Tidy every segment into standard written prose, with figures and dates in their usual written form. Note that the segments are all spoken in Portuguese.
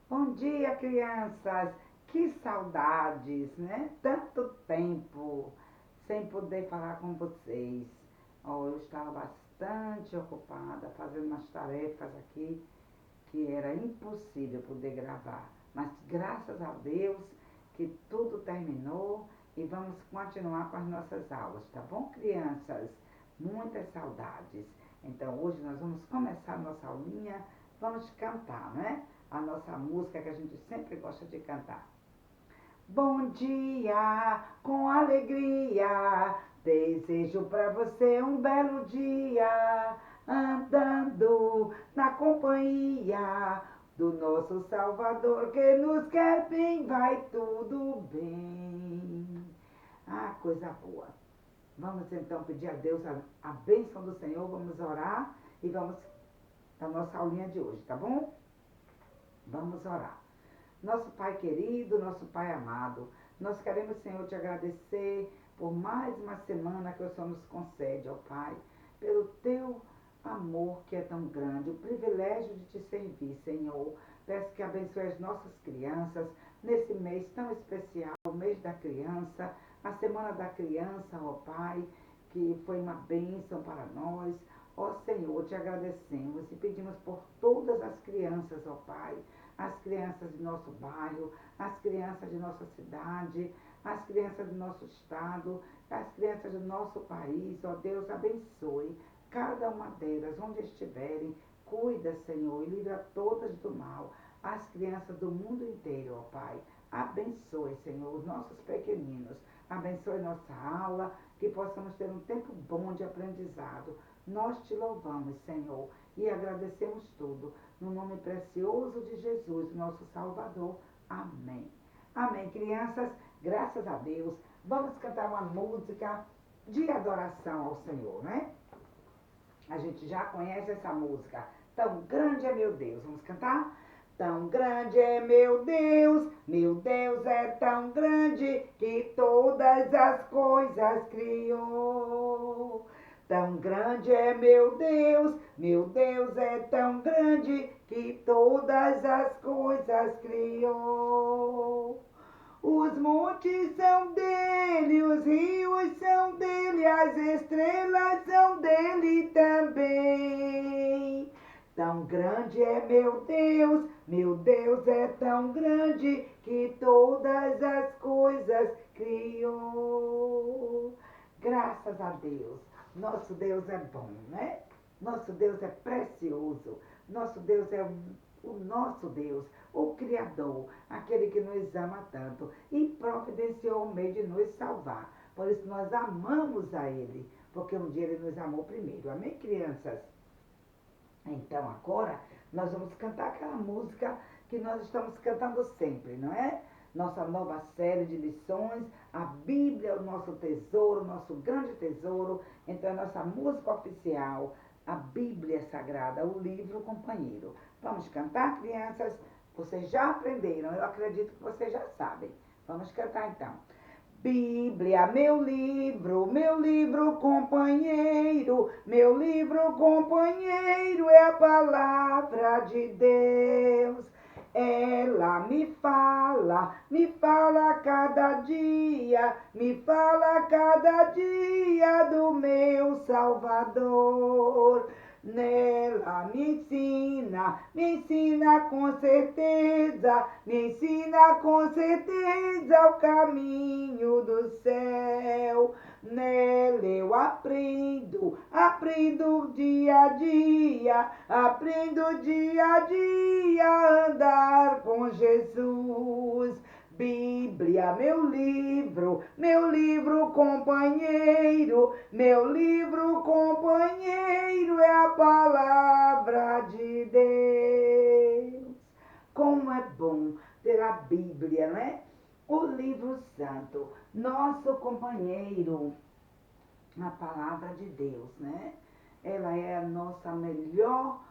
Bom dia, crianças. Que saudades, né? Tanto tempo sem poder falar com vocês. Eu estava bastante ocupada fazendo umas tarefas aqui que era impossível poder gravar. Mas graças a Deus que tudo terminou e vamos continuar com as nossas aulas, tá bom, crianças? Muitas saudades. Então hoje nós vamos começar a nossa aulinha, vamos cantar, né? A nossa música que a gente sempre gosta de cantar. Bom dia, com alegria, desejo para você um belo dia, andando na companhia do nosso Salvador que nos quer bem, vai tudo bem. Ah, coisa boa. Vamos então pedir a Deus a bênção do Senhor, vamos orar e vamos para a nossa aulinha de hoje, tá bom? Vamos orar. Nosso Pai querido, nosso Pai amado, nós queremos, Senhor, te agradecer por mais uma semana que o Senhor nos concede, ó Pai, pelo teu amor que é tão grande, o privilégio de te servir, Senhor. Peço que abençoe as nossas crianças nesse mês tão especial, o mês da criança, a semana da criança, ó Pai, que foi uma bênção para nós. Ó Senhor, te agradecemos e pedimos por todas as crianças, ó Pai, as crianças de nosso bairro, as crianças de nossa cidade, as crianças do nosso estado, as crianças do nosso país. Ó Deus, abençoe cada uma delas, onde estiverem. Cuida, Senhor, e livra todas do mal. As crianças do mundo inteiro, ó Pai. Abençoe, Senhor, os nossos pequeninos. Abençoe nossa aula, que possamos ter um tempo bom de aprendizado. Nós te louvamos, Senhor, e agradecemos tudo. No nome precioso de Jesus, nosso Salvador. Amém. Amém, crianças. Graças a Deus. Vamos cantar uma música de adoração ao Senhor, né? A gente já conhece essa música. Tão grande é meu Deus. Vamos cantar? Tão grande é meu Deus é tão grande que todas as coisas criou. Tão grande é meu Deus é tão grande que todas as coisas criou. Os montes são dele, os rios são dele, as estrelas são dele também. Tão grande é meu Deus é tão grande que todas as coisas criou. Graças a Deus. Nosso Deus é bom, né? Nosso Deus é precioso. Nosso Deus é o nosso Deus, o Criador, aquele que nos ama tanto e providenciou o meio de nos salvar. Por isso nós amamos a Ele, porque um dia Ele nos amou primeiro. Amém, crianças? Então agora nós vamos cantar aquela música que nós estamos cantando sempre, não é? Nossa nova série de lições, a Bíblia é o nosso tesouro, nosso grande tesouro. Então é nossa música oficial, a Bíblia Sagrada, o livro companheiro. Vamos cantar, crianças? Vocês já aprenderam, eu acredito que vocês já sabem. Vamos cantar então. Bíblia, meu livro companheiro é a palavra de Deus. Ela me fala cada dia do meu Salvador. Nela me ensina com certeza o caminho do céu. Nela eu aprendo dia a dia a andar com Jesus. Bíblia, meu livro companheiro é a palavra de Deus. Como é bom ter a Bíblia, não é? O livro santo, nosso companheiro, a palavra de Deus, né? Ela é a nossa melhor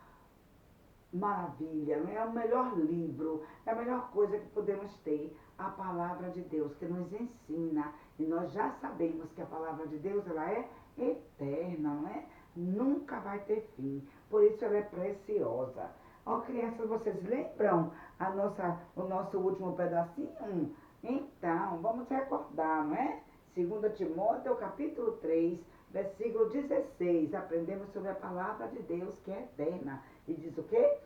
maravilha, é o melhor livro, é a melhor coisa que podemos ter, a palavra de Deus, que nos ensina. E nós já sabemos que a palavra de Deus, ela é eterna, não é? Nunca vai ter fim, por isso ela é preciosa. Ó, crianças, vocês lembram o nosso último pedacinho? Então, vamos recordar, não é? 2 Timóteo, capítulo 3, versículo 16. Aprendemos sobre a palavra de Deus, que é eterna. E diz o quê?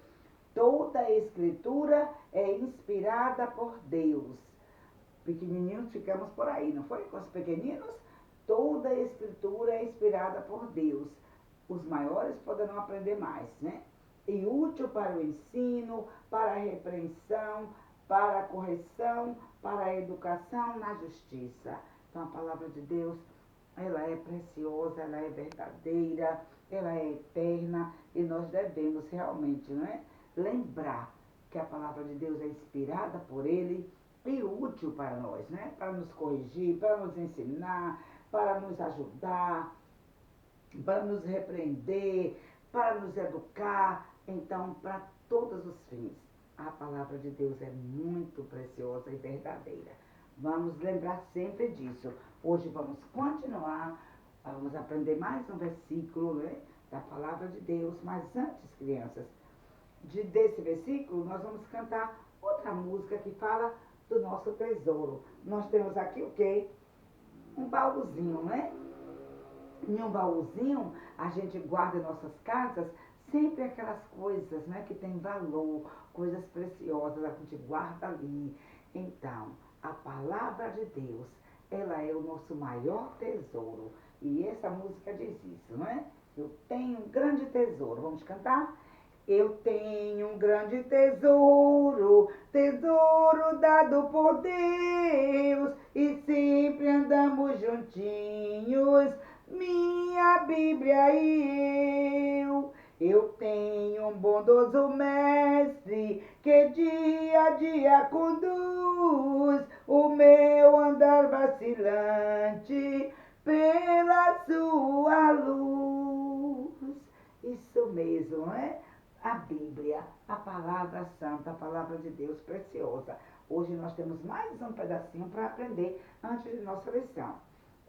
Toda a escritura é inspirada por Deus. Pequenininhos ficamos por aí, não foi? Com os pequeninos? Toda a escritura é inspirada por Deus. Os maiores poderão aprender mais, né? E útil para o ensino, para a repreensão, para a correção, para a educação na justiça. Então a palavra de Deus, ela é preciosa, ela é verdadeira, ela é eterna e nós devemos realmente, não é? Lembrar que a palavra de Deus é inspirada por Ele e útil para nós, né? Para nos corrigir, para nos ensinar, para nos ajudar, para nos repreender, para nos educar. Então, para todos os fins, a palavra de Deus é muito preciosa e verdadeira. Vamos lembrar sempre disso. Hoje vamos continuar, vamos aprender mais um versículo, né, da palavra de Deus. Mas antes, crianças, desse versículo, nós vamos cantar outra música que fala do nosso tesouro. Nós temos aqui o quê? Um baúzinho, né? Em um baúzinho, a gente guarda em nossas casas sempre aquelas coisas, né, que tem valor, coisas preciosas, a gente guarda ali. Então, a palavra de Deus, ela é o nosso maior tesouro. E essa música diz isso, não é? Eu tenho um grande tesouro. Vamos cantar? Eu tenho um grande tesouro, tesouro dado por Deus, e sempre andamos juntinhos, minha Bíblia e eu. Eu tenho um bondoso mestre que dia a dia conduz o meu andar vacilante pela sua luz. Isso mesmo, é? A Bíblia, a palavra santa, a palavra de Deus preciosa. Hoje nós temos mais um pedacinho para aprender antes de nossa lição.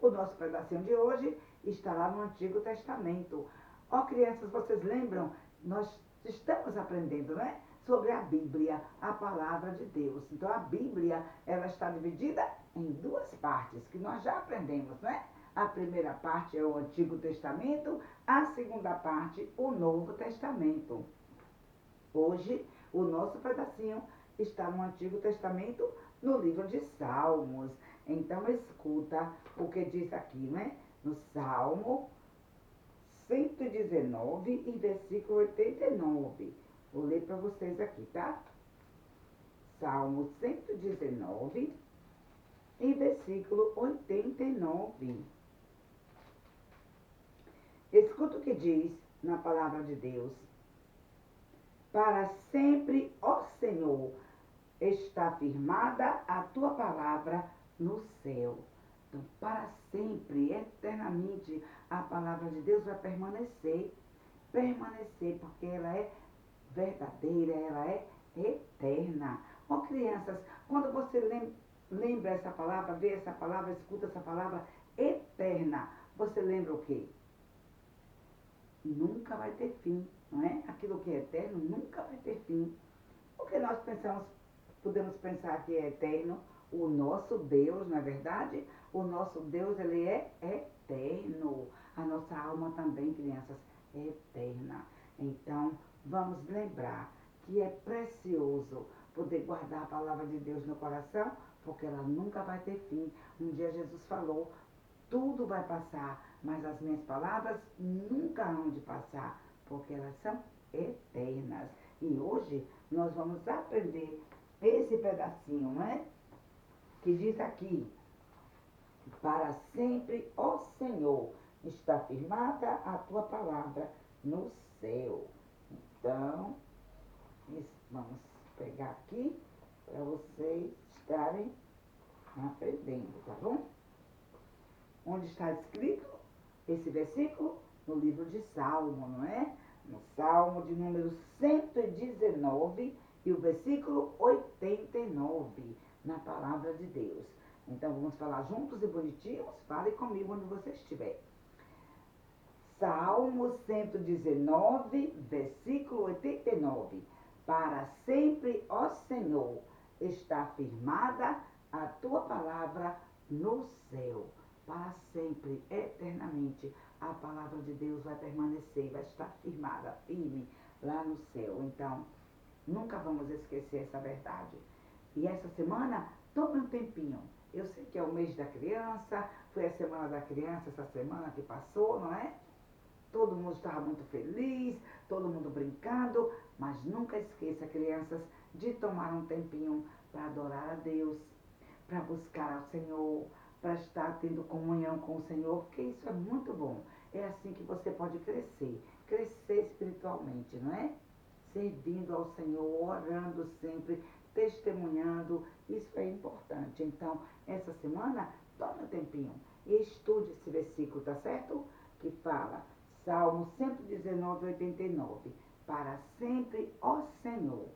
O nosso pedacinho de hoje está lá no Antigo Testamento. Ó, crianças, vocês lembram? Nós estamos aprendendo, né? Sobre a Bíblia, a palavra de Deus. Então a Bíblia, ela está dividida em duas partes, que nós já aprendemos, né? A primeira parte é o Antigo Testamento, a segunda parte, o Novo Testamento. Hoje, o nosso pedacinho está no Antigo Testamento, no livro de Salmos. Então, escuta o que diz aqui, né? No Salmo 119 e versículo 89. Vou ler para vocês aqui, tá? Salmo 119 e versículo 89. Escuta o que diz na palavra de Deus. Para sempre, ó Senhor, está firmada a tua palavra no céu. Então, para sempre, eternamente, a palavra de Deus vai permanecer. Permanecer, porque ela é verdadeira, ela é eterna. Ó, crianças, quando você lembra essa palavra, vê essa palavra, escuta essa palavra eterna, você lembra o quê? Nunca vai ter fim, não é? Aquilo que é eterno nunca vai ter fim. Porque nós pensamos, podemos pensar que é eterno o nosso Deus, não é verdade? O nosso Deus, ele é eterno. A nossa alma também, crianças, é eterna. Então, vamos lembrar que é precioso poder guardar a palavra de Deus no coração, porque ela nunca vai ter fim. Um dia Jesus falou, tudo vai passar, mas as minhas palavras nunca hão de passar, porque elas são eternas. E hoje nós vamos aprender esse pedacinho, não é? Que diz aqui, para sempre, ó Senhor, está firmada a tua palavra no céu. Então, vamos pegar aqui para vocês estarem aprendendo, tá bom? Onde está escrito esse versículo? No livro de Salmo, não é? No Salmo de número 119 e o versículo 89, na palavra de Deus. Então vamos falar juntos e bonitinhos? Fale comigo onde você estiver. Salmo 119, versículo 89. Para sempre, ó Senhor, está firmada a tua palavra no céu. Para sempre, eternamente, a palavra de Deus vai permanecer, vai estar firmada, firme lá no céu. Então, nunca vamos esquecer essa verdade. E essa semana, tome um tempinho. Eu sei que é o mês da criança, foi a semana da criança essa semana que passou, não é? Todo mundo estava muito feliz, todo mundo brincando, mas nunca esqueça, crianças, de tomar um tempinho para adorar a Deus, para buscar ao Senhor, para estar tendo comunhão com o Senhor, porque isso é muito bom. É assim que você pode crescer espiritualmente, não é? Servindo ao Senhor, orando sempre, testemunhando, isso é importante. Então, essa semana, tome um tempinho e estude esse versículo, tá certo? Que fala, Salmo 119, 89. Para sempre, ó Senhor,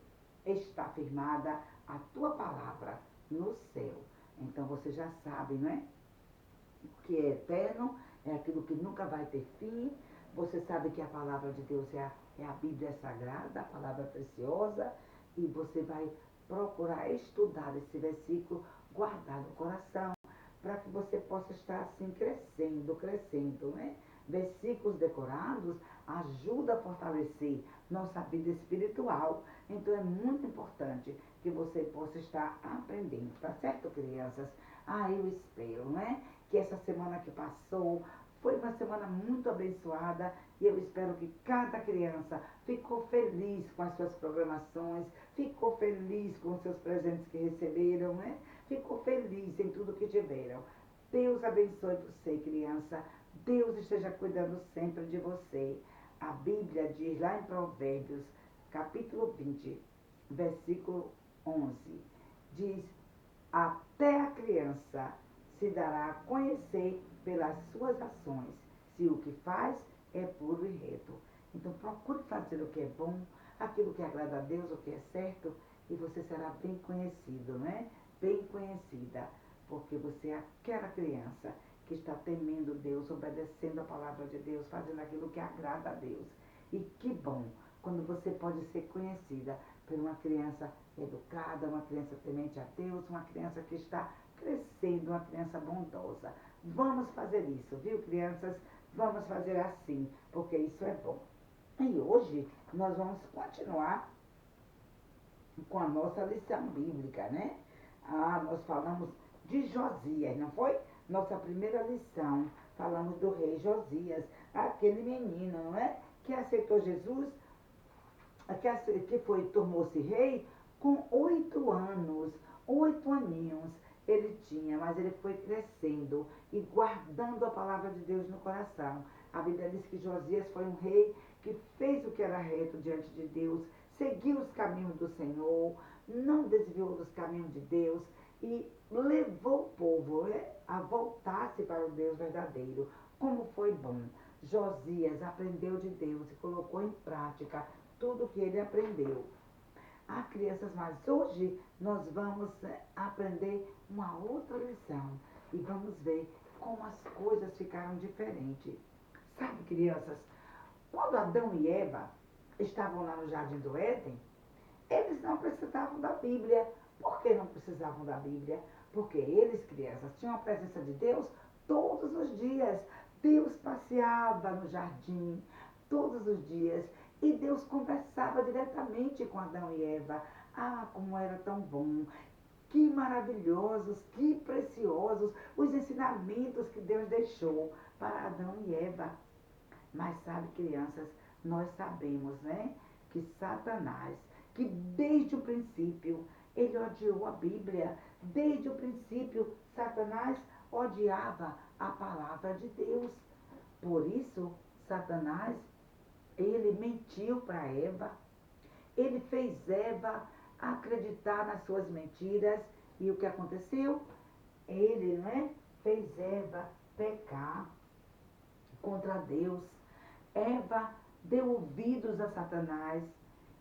está firmada a tua palavra no céu. Então você já sabe, não é? O que é eterno é aquilo que nunca vai ter fim. Você sabe que a palavra de Deus é a Bíblia Sagrada, a palavra preciosa. E você vai procurar estudar esse versículo, guardar no coração, para que você possa estar assim crescendo, né? Versículos decorados ajuda a fortalecer nossa vida espiritual. Então é muito importante que você possa estar aprendendo, tá certo, crianças? Eu espero, né? Que essa semana que passou foi uma semana muito abençoada e eu espero que cada criança ficou feliz com as suas programações, ficou feliz com os seus presentes que receberam, né? Ficou feliz em tudo que tiveram. Deus abençoe você, criança. Deus esteja cuidando sempre de você. A Bíblia diz lá em Provérbios, capítulo 20, versículo 11, diz: até a criança se dará a conhecer pelas suas ações, se o que faz é puro e reto. Então procure fazer o que é bom, aquilo que agrada a Deus, o que é certo, e você será bem conhecido, né? Bem conhecida, porque você é aquela criança que está temendo Deus, obedecendo a palavra de Deus, fazendo aquilo que agrada a Deus. E que bom quando você pode ser conhecida por uma criança educada, uma criança temente a Deus, uma criança que está crescendo, uma criança bondosa. Vamos fazer isso, viu, crianças? Vamos fazer assim, porque isso é bom. E hoje nós vamos continuar com a nossa lição bíblica, né? Nós falamos de Josias, não foi? Nossa primeira lição, falamos do rei Josias, aquele menino, não é? Que aceitou Jesus, tornou-se rei com 8 anos, 8 aninhos ele tinha, mas ele foi crescendo e guardando a palavra de Deus no coração. A Bíblia diz que Josias foi um rei que fez o que era reto diante de Deus, seguiu os caminhos do Senhor, não desviou dos caminhos de Deus e levou o povo a voltar-se para o Deus verdadeiro. Como foi bom! Josias aprendeu de Deus e colocou em prática tudo o que ele aprendeu. Crianças, mas hoje nós vamos aprender uma outra lição e vamos ver como as coisas ficaram diferentes. Sabe, crianças, quando Adão e Eva estavam lá no Jardim do Éden, eles não precisavam da Bíblia. Por que não precisavam da Bíblia? Porque eles, crianças, tinham a presença de Deus todos os dias. Deus passeava no jardim todos os dias e Deus conversava diretamente com Adão e Eva. Como era tão bom! Que maravilhosos, que preciosos os ensinamentos que Deus deixou para Adão e Eva. Mas sabe, crianças, nós sabemos, né, que Satanás, que desde o princípio, ele odiou a Bíblia. Desde o princípio, Satanás odiava a palavra de Deus. Por isso, Satanás, ele mentiu para Eva. Ele fez Eva acreditar nas suas mentiras. E o que aconteceu? Ele, né, fez Eva pecar contra Deus. Eva deu ouvidos a Satanás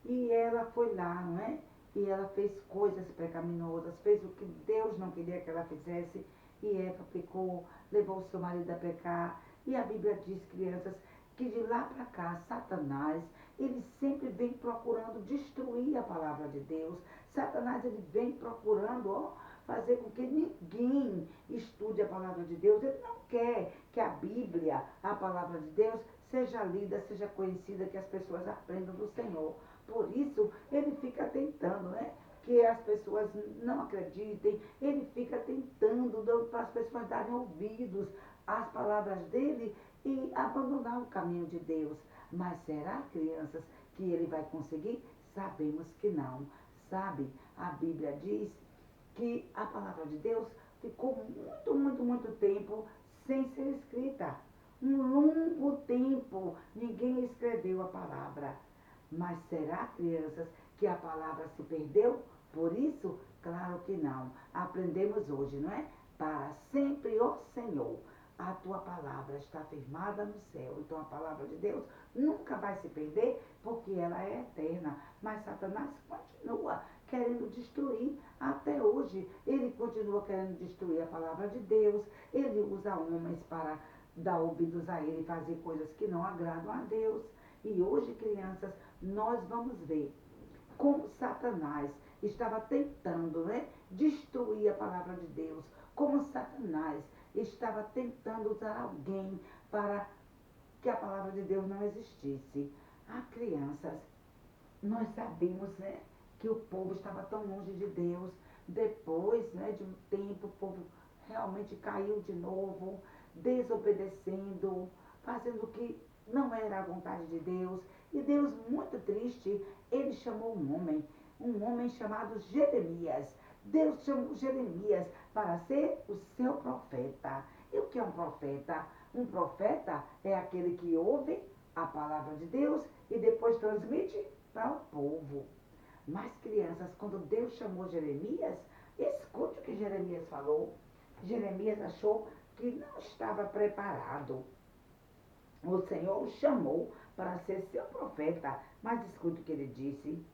e ela foi lá, não é? E ela fez coisas pecaminosas, fez o que Deus não queria que ela fizesse, e Eva pecou, levou o seu marido a pecar. E a Bíblia diz, crianças, que de lá para cá Satanás ele sempre vem procurando destruir a palavra de Deus. Satanás, ele vem procurando, ó, fazer com que ninguém estude a palavra de Deus. Ele não quer que a Bíblia, a palavra de Deus, seja lida, seja conhecida, que as pessoas aprendam do Senhor. Por isso, ele fica tentando, né? Que as pessoas não acreditem, ele fica tentando para as pessoas darem ouvidos às palavras dele e abandonar o caminho de Deus. Mas será, crianças, que ele vai conseguir? Sabemos que não. Sabe, a Bíblia diz que a palavra de Deus ficou muito tempo sem ser escrita. Um longo tempo ninguém escreveu a palavra. Mas será, crianças, que a palavra se perdeu? Por isso, claro que não. Aprendemos hoje, não é? Para sempre, ó Senhor, a tua palavra está firmada no céu. Então a palavra de Deus nunca vai se perder, porque ela é eterna. Mas Satanás continua querendo destruir até hoje. Ele continua querendo destruir a palavra de Deus. Ele usa homens para dar ouvidos a ele e fazer coisas que não agradam a Deus. E hoje, crianças, nós vamos ver como Satanás estava tentando, né, destruir a palavra de Deus, como Satanás estava tentando usar alguém para que a palavra de Deus não existisse. Ah, crianças, nós sabemos, né, que o povo estava tão longe de Deus. Depois, né, de um tempo, o povo realmente caiu de novo, desobedecendo, fazendo o que não era a vontade de Deus. E Deus, muito triste, ele chamou um homem chamado Jeremias. Deus chamou Jeremias para ser o seu profeta. E o que é um profeta? Um profeta é aquele que ouve a palavra de Deus e depois transmite para o povo. Mas, crianças, quando Deus chamou Jeremias, escute o que Jeremias falou. Jeremias achou que não estava preparado. O Senhor o chamou para ser seu profeta, mas escute o que ele disse.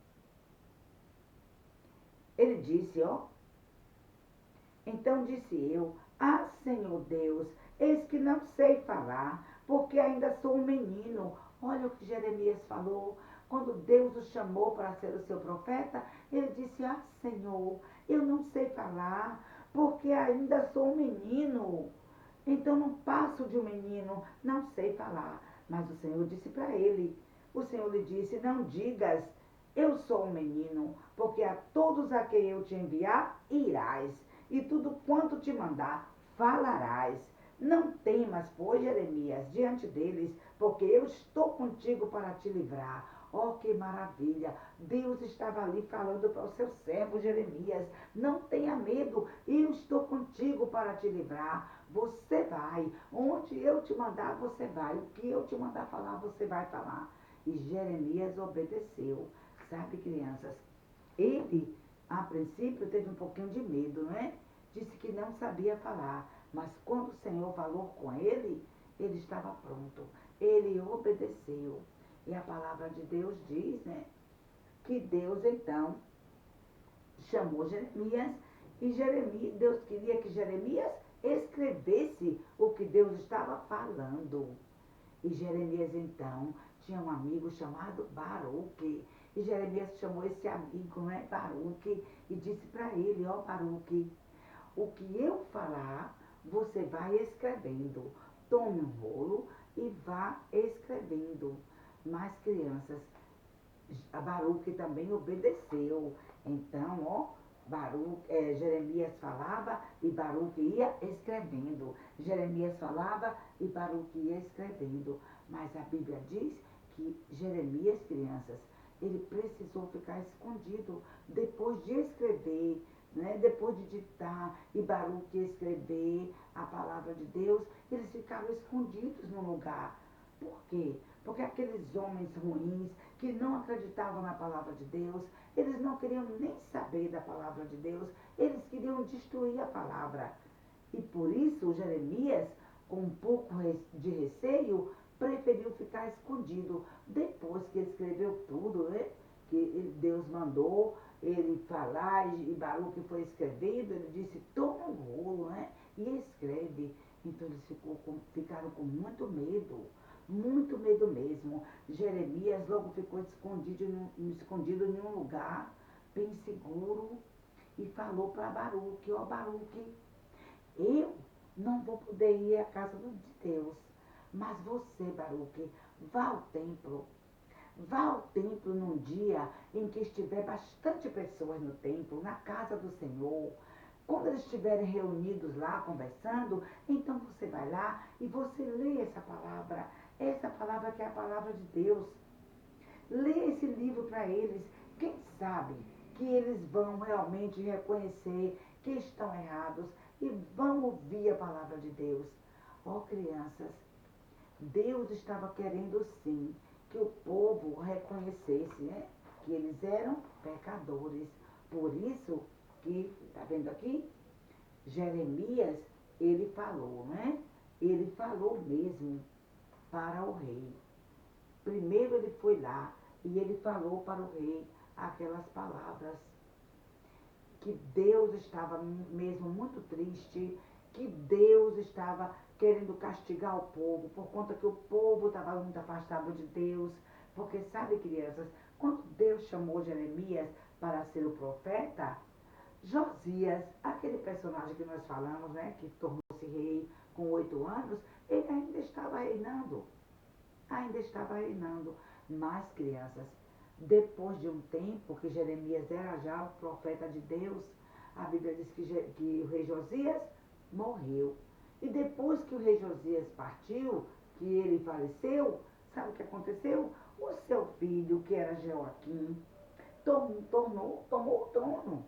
Ele disse, ó, então disse eu, ah, Senhor Deus, eis que não sei falar, porque ainda sou um menino. Olha o que Jeremias falou. Quando Deus o chamou para ser o seu profeta, ele disse, ah, Senhor, eu não sei falar, porque ainda sou um menino. Então não passo de um menino, não sei falar. Mas o Senhor disse para ele, o Senhor lhe disse, não digas, eu sou um menino, porque a todos a quem eu te enviar, irás, e tudo quanto te mandar, falarás. Não temas, pois, Jeremias, diante deles, porque eu estou contigo para te livrar. Oh, que maravilha! Deus estava ali falando para o seu servo Jeremias, não tenha medo, eu estou contigo para te livrar. Você vai, onde eu te mandar, você vai, o que eu te mandar falar, você vai falar. E Jeremias obedeceu. Sabe, crianças, ele, a princípio, teve um pouquinho de medo, não é? Disse que não sabia falar, mas quando o Senhor falou com ele, ele estava pronto. Ele obedeceu. E a palavra de Deus diz, né, que Deus, então, chamou Jeremias e Deus queria que Jeremias escrevesse o que Deus estava falando. E Jeremias, então, tinha um amigo chamado Baruque. E Jeremias chamou esse amigo, né, Baruque, e disse para ele, ó Baruque, o que eu falar, você vai escrevendo. Tome um rolo e vá escrevendo. Mas, crianças, a Baruque também obedeceu. Então, ó, Jeremias falava e Baruque ia escrevendo. Jeremias falava e Baruque ia escrevendo. Mas a Bíblia diz que Jeremias, crianças, ele precisou ficar escondido depois de escrever, né? Depois de ditar e Baruque escrever a palavra de Deus, eles ficaram escondidos num lugar. Por quê? Porque aqueles homens ruins que não acreditavam na palavra de Deus, eles não queriam nem saber da palavra de Deus, eles queriam destruir a palavra. E por isso Jeremias, com um pouco de receio, preferiu ficar escondido. Depois que ele escreveu tudo, né, que Deus mandou ele falar e Baruque foi escrevendo, ele disse, toma um rolo, né, e escreve. Então eles ficaram com muito medo. muito medo mesmo. Jeremias logo ficou escondido em um lugar bem seguro e falou para Baruque: ó Baruque, eu não vou poder ir à casa de Deus, mas você, Baruque, vá ao templo. Vá ao templo num dia em que estiver bastante pessoas no templo, na casa do Senhor. Quando eles estiverem reunidos lá conversando, então você vai lá e você lê essa palavra que é a palavra de Deus. Lê esse livro para eles. Quem sabe que eles vão realmente reconhecer que estão errados e vão ouvir a palavra de Deus. Ó crianças, Deus estava querendo sim que o povo reconhecesse, né, que eles eram pecadores. Por isso que, está vendo aqui? Jeremias, ele falou, né? Ele falou mesmo para o rei. Primeiro ele foi lá e ele falou para o rei aquelas palavras, que Deus estava mesmo muito triste, que Deus estava querendo castigar o povo, por conta que o povo estava muito afastado de Deus. Porque sabe, crianças, quando Deus chamou Jeremias para ser o profeta, Josias, aquele personagem que nós falamos, né, que tornou-se rei com 8 anos, ele ainda estava reinando. Ainda estava reinando. Mas, crianças, depois de um tempo que Jeremias era já o profeta de Deus, a Bíblia diz que o rei Josias morreu. E depois que o rei Josias partiu, que ele faleceu, sabe o que aconteceu? O seu filho, que era Joaquim, tomou o trono.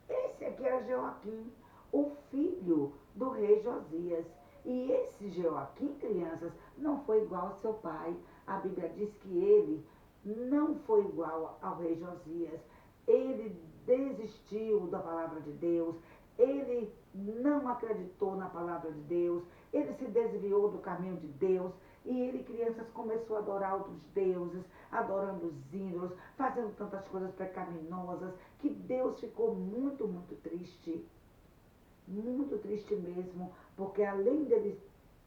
Esse aqui era Joaquim, o filho do rei Josias. E esse Joaquim, crianças, não foi igual ao seu pai. A Bíblia diz que ele não foi igual ao rei Josias. Ele desistiu da palavra de Deus. Ele não acreditou na palavra de Deus. Ele se desviou do caminho de Deus. E ele, crianças, começou a adorar outros deuses, adorando os ídolos, fazendo tantas coisas pecaminosas, que Deus ficou muito, muito triste mesmo, porque além dele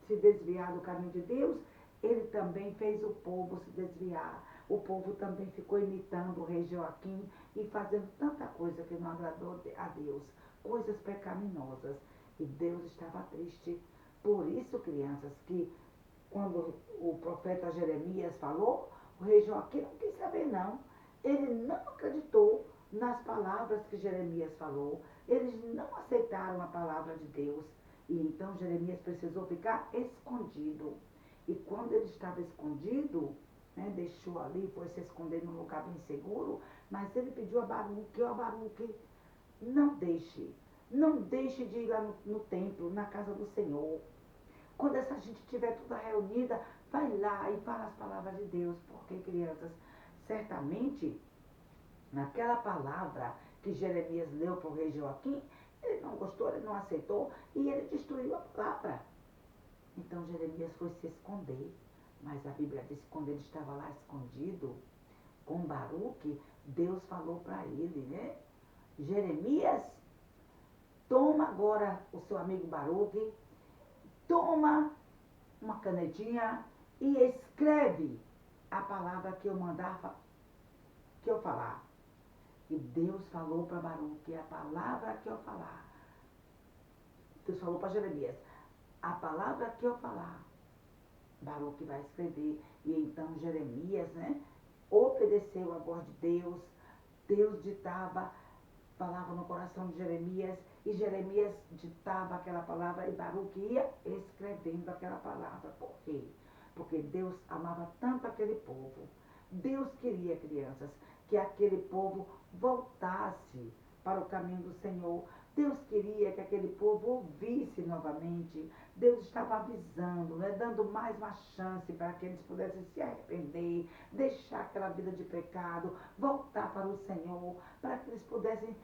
se desviar do caminho de Deus, ele também fez o povo se desviar. O povo também ficou imitando o rei Joaquim e fazendo tanta coisa que não agradou a Deus, coisas pecaminosas. E Deus estava triste. Por isso, crianças, que quando o profeta Jeremias falou, o rei Joaquim não quis saber não. Ele não acreditou nas palavras que Jeremias falou. Eles não aceitaram a palavra de Deus. E então Jeremias precisou ficar escondido. E quando ele estava escondido, né, deixou ali, foi se esconder num lugar bem seguro, mas ele pediu a Baruque: ó Baruque, não deixe de ir lá no templo, na casa do Senhor. Quando essa gente estiver toda reunida, vai lá e fala as palavras de Deus. Porque, crianças, certamente, naquela palavra que Jeremias leu para o rei Joaquim, ele não gostou, ele não aceitou e ele destruiu a palavra. Então Jeremias foi se esconder. Mas a Bíblia diz que quando ele estava lá escondido, com Baruque, Deus falou para ele, né? Jeremias, toma agora o seu amigo Baruque, toma uma canetinha e escreve a palavra que eu mandar, que eu falar. E Deus falou para Baruque: a palavra que eu falar. Deus falou para Jeremias: a palavra que eu falar, Baruque vai escrever. E então Jeremias, né, obedeceu a voz de Deus. Deus ditava, falava no coração de Jeremias, e Jeremias ditava aquela palavra e Baruque ia escrevendo aquela palavra. Por quê? Porque Deus amava tanto aquele povo. Deus queria, crianças, que aquele povo voltasse para o caminho do Senhor. Deus queria que aquele povo ouvisse novamente. Deus estava avisando, né, dando mais uma chance para que eles pudessem se arrepender, deixar aquela vida de pecado, voltar para o Senhor, para que eles pudessem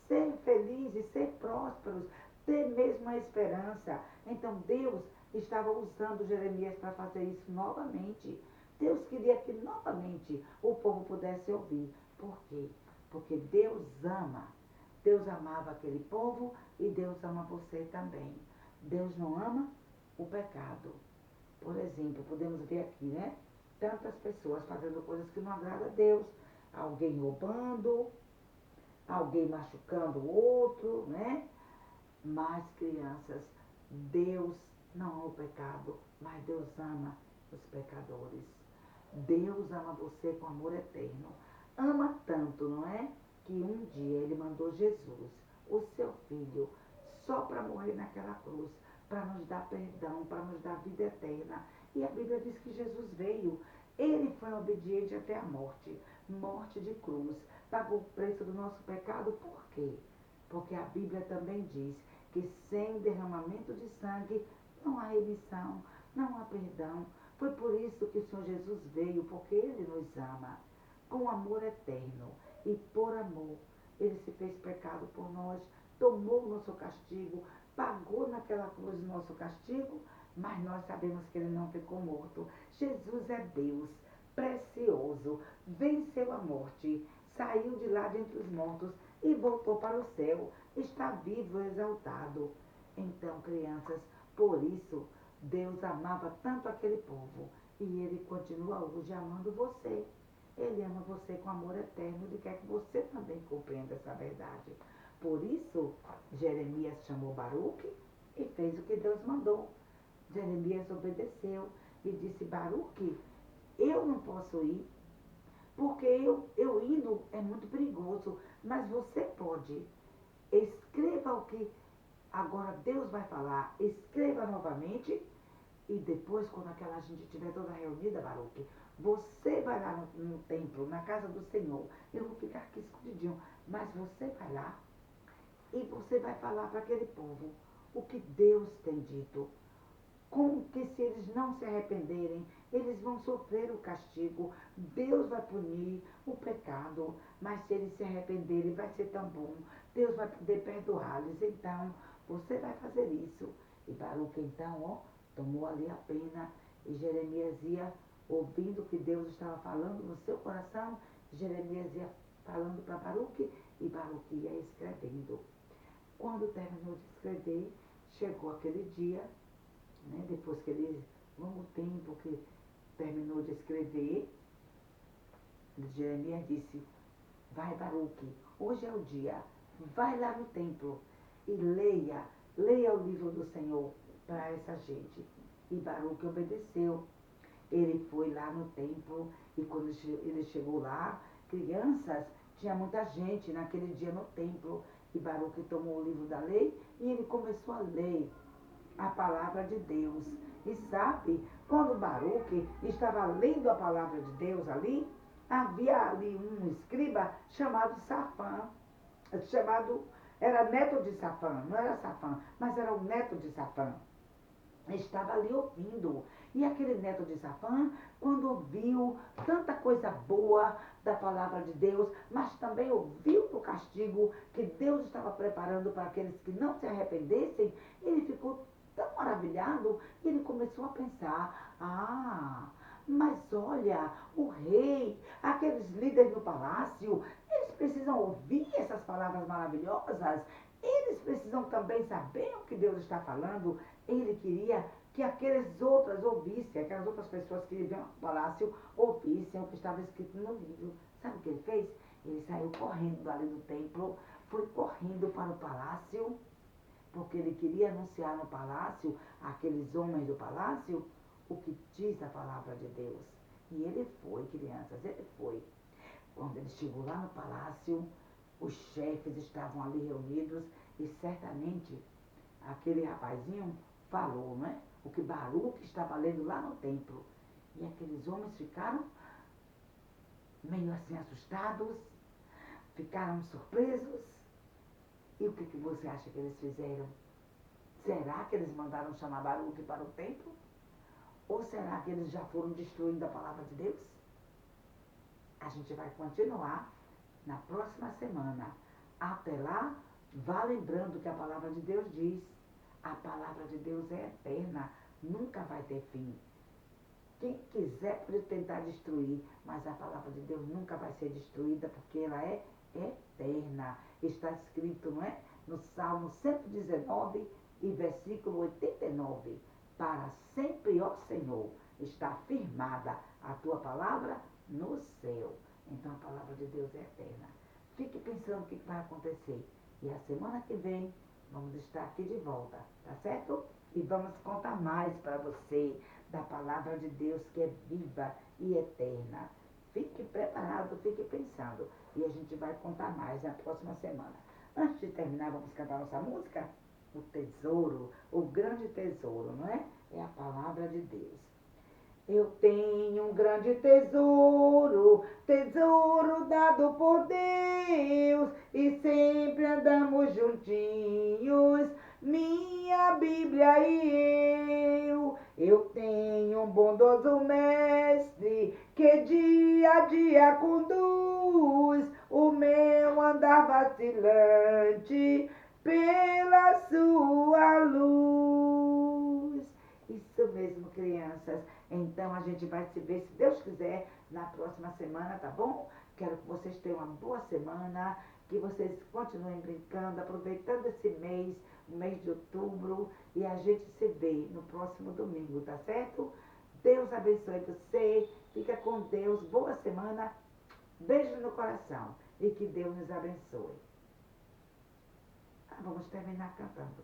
ser felizes, ser prósperos, ter mesmo a esperança. Então Deus estava usando Jeremias para fazer isso novamente. Deus queria que novamente o povo pudesse ouvir. Por quê? Porque Deus ama. Deus amava aquele povo e Deus ama você também. Deus não ama o pecado. Por exemplo, podemos ver aqui, né? Tantas pessoas fazendo coisas que não agradam a Deus. Alguém roubando, alguém machucando o outro, né? Mas, crianças, Deus não ama o pecado, mas Deus ama os pecadores. Deus ama você com amor eterno. Ama tanto, não é? Que um dia Ele mandou Jesus, o seu Filho, só para morrer naquela cruz, para nos dar perdão, para nos dar vida eterna. E a Bíblia diz que Jesus veio. Ele foi obediente até a morte, morte de cruz. Pagou o preço do nosso pecado. Por quê? Porque a Bíblia também diz que sem derramamento de sangue não há remissão, não há perdão. Foi por isso que o Senhor Jesus veio, porque Ele nos ama com amor eterno. E por amor, Ele se fez pecado por nós, tomou o nosso castigo, pagou naquela cruz o nosso castigo, mas nós sabemos que Ele não ficou morto. Jesus é Deus, precioso, venceu a morte, saiu de lá dentre os mortos e voltou para o céu. Está vivo e exaltado. Então, crianças, por isso, Deus amava tanto aquele povo e Ele continua hoje amando você. Ele ama você com amor eterno e quer que você também compreenda essa verdade. Por isso, Jeremias chamou Baruque e fez o que Deus mandou. Jeremias obedeceu e disse: Baruque, eu não posso ir, porque eu indo é muito perigoso, mas você pode. Escreva o que agora Deus vai falar, escreva novamente e depois, quando aquela gente estiver toda reunida, Baruque, você vai lá no templo, na casa do Senhor. Eu vou ficar aqui escondidinho, mas você vai lá e você vai falar para aquele povo o que Deus tem dito. Com que se eles não se arrependerem, eles vão sofrer o castigo. Deus vai punir o pecado, mas se eles se arrependerem, vai ser tão bom. Deus vai poder perdoá-los. Então, você vai fazer isso. E Baruque, então, ó, tomou ali a pena. E Jeremias ia ouvindo o que Deus estava falando no seu coração. Jeremias ia falando para Baruque e Baruque ia escrevendo. Quando terminou de escrever, chegou aquele dia, né, depois que ele, longo tempo que terminou de escrever, Jeremias disse: vai, Baruque, hoje é o dia, vai lá no templo e leia o livro do Senhor para essa gente. E Baruque obedeceu. Ele foi lá no templo e quando ele chegou lá, crianças, tinha muita gente naquele dia no templo. E Baruque tomou o livro da lei e ele começou a ler a palavra de Deus. E sabe, quando Baruque estava lendo a palavra de Deus ali, havia ali um escriba chamado Safã, chamado, era neto de Safã, não era Safã, mas era o neto de Safã. Estava ali ouvindo. E aquele neto de Safã, quando ouviu tanta coisa boa da palavra de Deus, mas também ouviu o castigo que Deus estava preparando para aqueles que não se arrependessem, ele ficou tão maravilhado, e ele começou a pensar: mas olha, o rei, aqueles líderes do palácio, eles precisam ouvir essas palavras maravilhosas, eles precisam também saber o que Deus está falando. Ele queria que aquelas outras ouvissem, aquelas outras pessoas que viviam no palácio ouvissem o que estava escrito no livro. Sabe o que ele fez? Ele saiu correndo ali do templo, foi correndo para o palácio, porque ele queria anunciar no palácio, àqueles homens do palácio, o que diz a palavra de Deus. E ele foi, crianças, ele foi. Quando ele chegou lá no palácio, os chefes estavam ali reunidos e certamente aquele rapazinho falou, não é? O que Baruque estava lendo lá no templo. E aqueles homens ficaram meio assim assustados, ficaram surpresos. E o que você acha que eles fizeram? Será que eles mandaram chamar Baruque para o templo? Ou será que eles já foram destruindo a palavra de Deus? A gente vai continuar na próxima semana. Até lá, vá lembrando que a palavra de Deus diz: a palavra de Deus é eterna, nunca vai ter fim. Quem quiser pode tentar destruir, mas a palavra de Deus nunca vai ser destruída, porque ela é eterna. Está escrito, não é? No Salmo 119 e versículo 89. Para sempre, ó Senhor, está firmada a tua palavra no céu. Então a palavra de Deus é eterna. Fique pensando o que vai acontecer. E a semana que vem vamos estar aqui de volta, tá certo? E vamos contar mais para você da palavra de Deus que é viva e eterna. Fique preparado, fique pensando. E a gente vai contar mais na próxima semana. Antes de terminar, vamos cantar nossa música? O tesouro, o grande tesouro, não é? É a palavra de Deus. Eu tenho um grande tesouro, tesouro dado por Deus, e sempre andamos juntinhos, minha Bíblia e eu. Eu tenho um bondoso mestre que dia a dia conduz o meu andar vacilante pela sua luz. Isso mesmo, crianças. Então a gente vai se ver, se Deus quiser, na próxima semana, tá bom? Quero que vocês tenham uma boa semana, que vocês continuem brincando, aproveitando esse mês, o mês de outubro, e a gente se vê no próximo domingo, tá certo? Deus abençoe você, fica com Deus, boa semana, beijo no coração e que Deus nos abençoe. Vamos terminar cantando.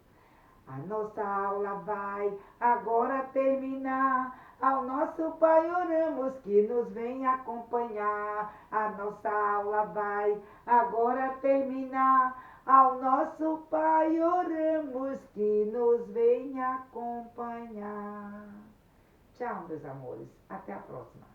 A nossa aula vai agora terminar. Ao nosso Pai oramos que nos venha acompanhar. A nossa aula vai agora terminar. Ao nosso Pai oramos que nos venha acompanhar. Tchau, meus amores. Até a próxima.